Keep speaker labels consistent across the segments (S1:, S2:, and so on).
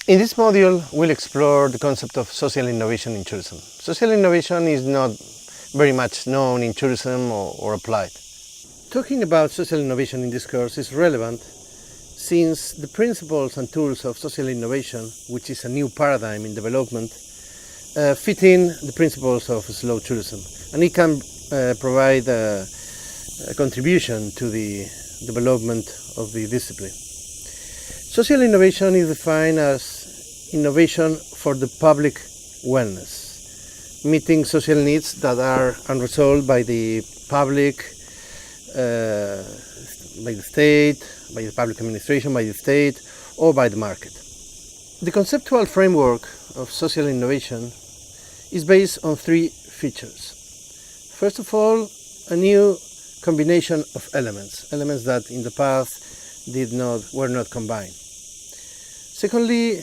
S1: In this module, we'll explore the concept of social innovation in tourism. Social innovation is not very much known in tourism or applied. Talking about social innovation in this course is relevant since the principles and tools of social innovation, which is a new paradigm in development, fit in the principles of slow tourism, and it can provide a contribution to the development of the discipline. Social innovation is defined as innovation for the public wellness, meeting social needs that are unresolved by the public, by the state, by the public administration, by the state, or by the market. The conceptual framework of social innovation is based on three features. First of all, a new combination of elements that in the past were not combined. Secondly,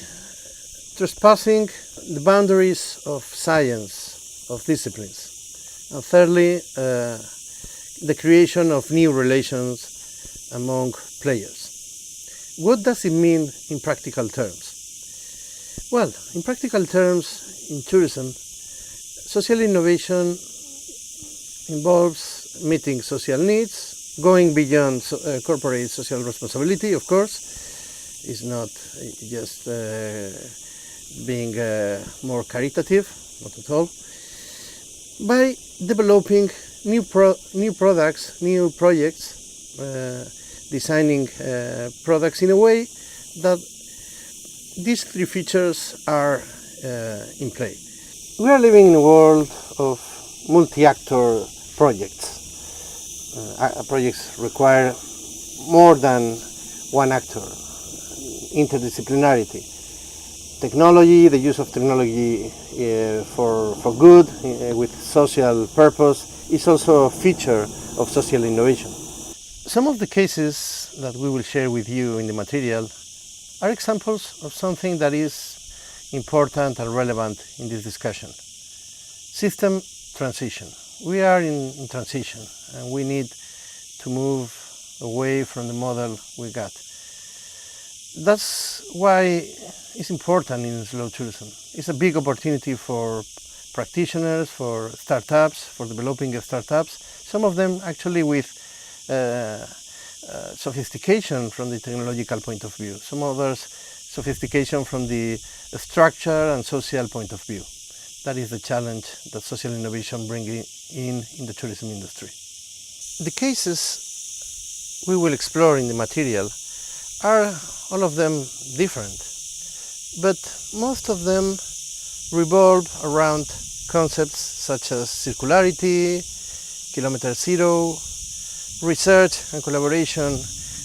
S1: trespassing the boundaries of science, of disciplines. And thirdly, the creation of new relations among players. What does it mean in practical terms? Well, in practical terms, in tourism, social innovation involves meeting social needs, going beyond corporate social responsibility, of course. It's not just being more caritative, not at all, by developing new products, new projects, designing products in a way that these three features are in play. We are living in a world of multi-actor projects. Projects require more than one actor. Interdisciplinarity. Technology, the use of technology for good, with social purpose, is also a feature of social innovation. Some of the cases that we will share with you in the material are examples of something that is important and relevant in this discussion. System transition. We are in transition and we need to move away from the model we got. That's why it's important in slow tourism. It's a big opportunity for practitioners, for startups, for developing startups, some of them actually with sophistication from the technological point of view, some others sophistication from the structure and social point of view. That is the challenge that social innovation brings in the tourism industry. The cases we will explore in the material are all of them different, but most of them revolve around concepts such as circularity, kilometer zero, research and collaboration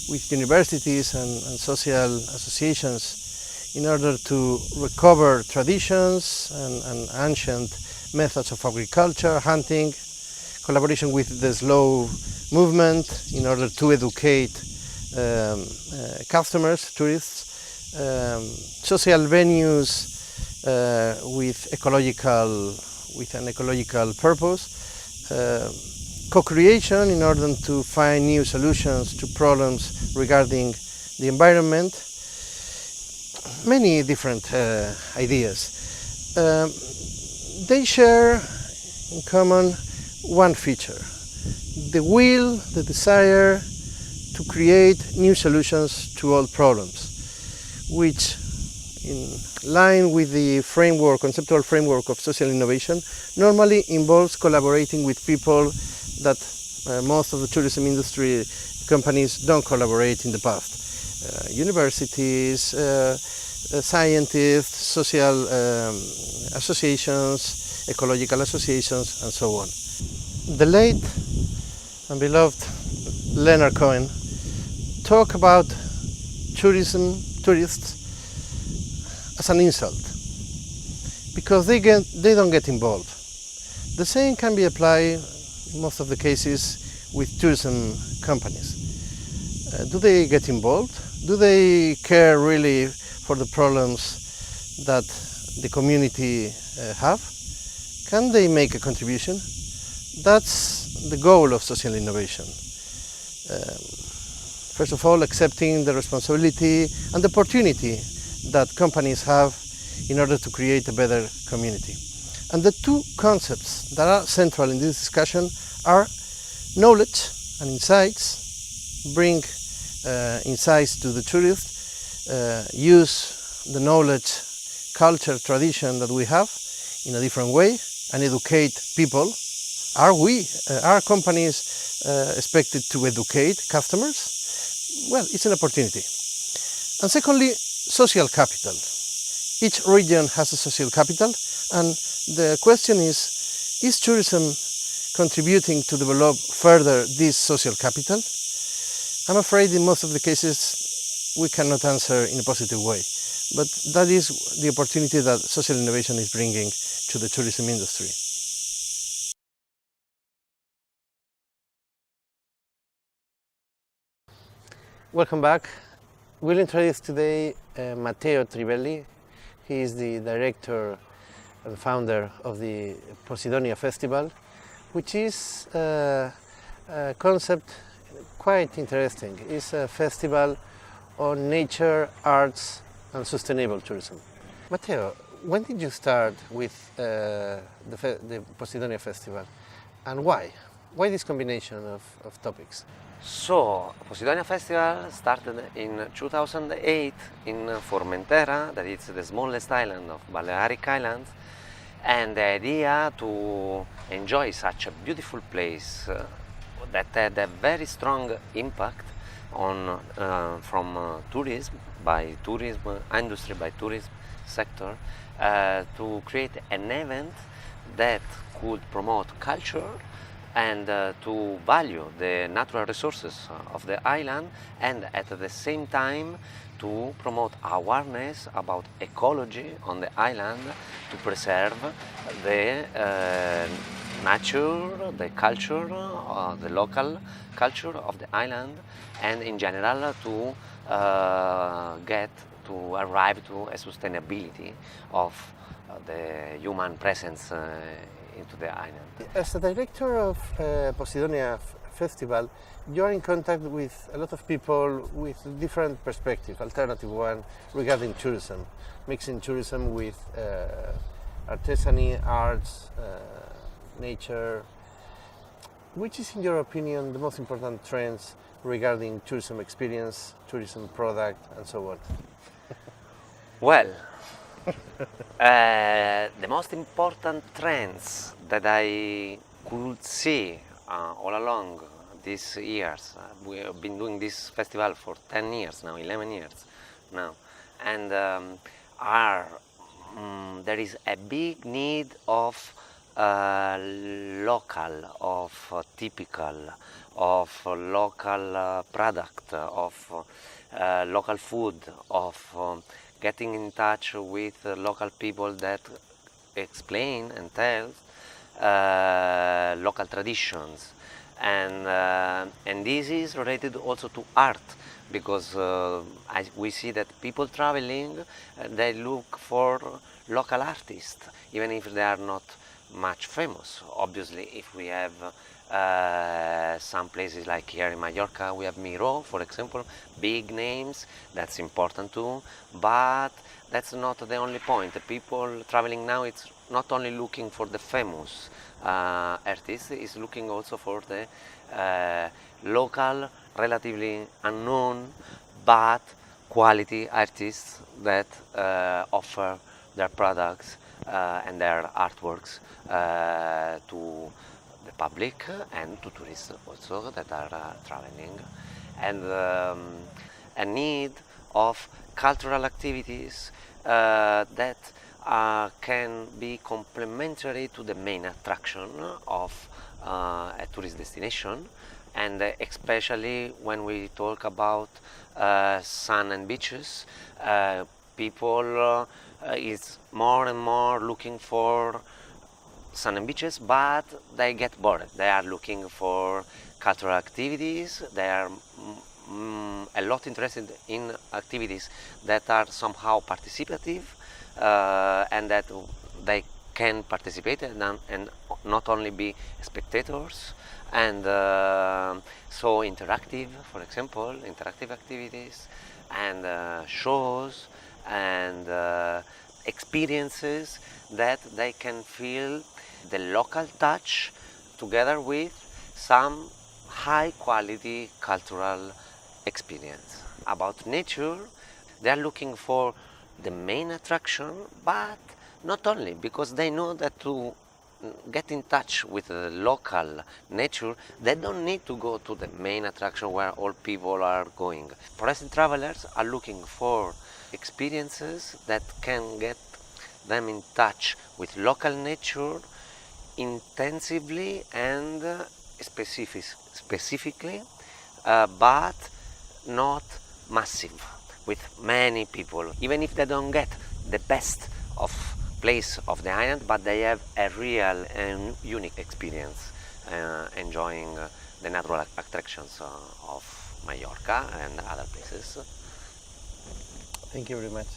S1: with universities and social associations in order to recover traditions and ancient methods of agriculture, hunting, collaboration with the slow movement in order to educate customers, tourists, social venues with an ecological purpose, co-creation in order to find new solutions to problems regarding the environment, many different ideas. They share in common one feature: the will, the desire to create new solutions to old problems, which, in line with the conceptual framework of social innovation, normally involves collaborating with people that most of the tourism industry companies don't collaborate in the past. Universities, scientists, social associations, ecological associations, and so on. The late and beloved Leonard Cohen talked about tourists as an insult because they don't get involved. The same can be applied in most of the cases with tourism companies. Do they get involved? Do they care really for the problems that the community have? Can they make a contribution? That's the goal of social innovation. First of all, accepting the responsibility and the opportunity that companies have in order to create a better community. And the two concepts that are central in this discussion are knowledge and insights. Bring insights to the tourist, use the knowledge, culture, tradition that we have in a different way, and educate people. Are companies expected to educate customers? Well, it's an opportunity. And secondly, social capital. Each region has a social capital, and the question is tourism contributing to develop further this social capital? I'm afraid in most of the cases we cannot answer in a positive way, but that is the opportunity that social innovation is bringing to the tourism industry. Welcome back. We'll introduce today Matteo Trivelli. He is the director and founder of the Posidonia Festival, which is a concept quite interesting. It's a festival on nature, arts and sustainable tourism. Matteo, when did you start with the Posidonia Festival, and why? Why this combination of topics?
S2: So, Posidonia Festival started in 2008 in Formentera, that is the smallest island of Balearic Islands, and the idea to enjoy such a beautiful place that had a very strong impact on from tourism industry by tourism sector, to create an event that could promote culture and to value the natural resources of the island, and at the same time to promote awareness about ecology on the island, to preserve the nature, the culture, the local culture of the island, and in general to arrive to a sustainability of the human presence into the island.
S1: As a director of Posidonia Festival, you are in contact with a lot of people with different perspectives, alternative one, regarding tourism, mixing tourism with artisany, arts, nature. Which is, in your opinion, the most important trends regarding tourism experience, tourism product, and so on?
S2: Well, the most important trends that I could see all along these years, we have been doing this festival for 10 years now, 11 years now, and there is a big need of local, of typical, of local product, of local food, of getting in touch with local people that explain and tell local traditions, and this is related also to art, because we see that people traveling, they look for local artists, even if they are not much famous. Obviously, if we have some places like here in Mallorca, we have Miro, for example, big names, that's important too, but that's not the only point. The people traveling now, it's not only looking for the famous artists, it's looking also for the local, relatively unknown, but quality artists that offer their products and their artworks to the public and to tourists also that are traveling, and a need of cultural activities that can be complementary to the main attraction of a tourist destination, and especially when we talk about sun and beaches, people is more and more looking for sun and beaches, but they get bored. They are looking for cultural activities. They are a lot interested in activities that are somehow participative, and that they can participate and not only be spectators, and so interactive, for example, interactive activities and shows and experiences that they can feel the local touch together with some high quality cultural experience. About nature, they are looking for the main attraction, but not only, because they know that to get in touch with the local nature, they don't need to go to the main attraction where all people are going. Present travelers are looking for experiences that can get them in touch with local nature intensively and specifically, but not massive, with many people, even if they don't get the best of place of the island, but they have a real and unique experience enjoying the natural attractions of Mallorca and other places.
S1: Thank you very much.